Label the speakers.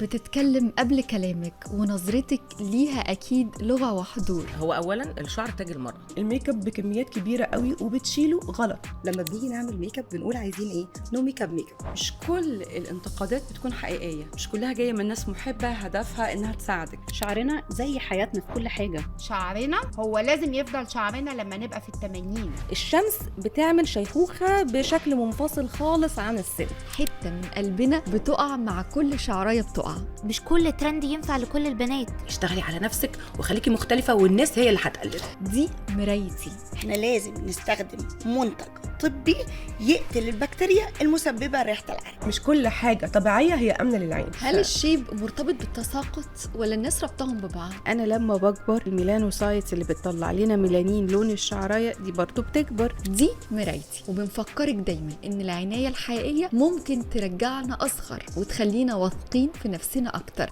Speaker 1: بتتكلم قبل كلامك، ونظرتك ليها أكيد لغة وحضور.
Speaker 2: هو أولاً الشعر تاج المرأة.
Speaker 3: الميك اب بكميات كبيرة قوي وبتشيله غلط.
Speaker 4: لما بنيجي نعمل ميك اب بنقول عايزين ايه؟ نو ميك اب ميك اب.
Speaker 5: مش كل الانتقادات بتكون حقيقية، مش كلها جاية من ناس محبة هدفها انها تساعدك.
Speaker 6: شعرنا زي حياتنا في كل حاجة.
Speaker 7: شعرنا هو لازم يفضل شعرنا لما نبقى في ال80.
Speaker 8: الشمس بتعمل شيخوخة بشكل منفصل خالص عن السن.
Speaker 1: حتة من قلبنا بتقع مع كل شعراية بتقع.
Speaker 9: مش كل ترند ينفع لكل البنات.
Speaker 2: اشتغلي على نفسك وخليكي مختلفة، والناس هي اللي هتقلدها.
Speaker 1: دي مرايتي.
Speaker 4: احنا لازم نستخدم منتج طبي يقتل البكتيريا المسببة لريحة العرق.
Speaker 3: مش كل حاجة طبيعية هي آمنة للعين.
Speaker 1: هل الشيب مرتبط بالتساقط ولا الناس ربطهم ببعض؟
Speaker 8: أنا لما بكبر الميلانوسايتس اللي بتطلع لنا ميلانين لون الشعراية دي برضو بتكبر.
Speaker 1: دي مرايتي، وبنفكرك دايما إن العناية الحقيقية ممكن ترجعنا أصغر وتخلينا واثقين في نفسنا أكتر.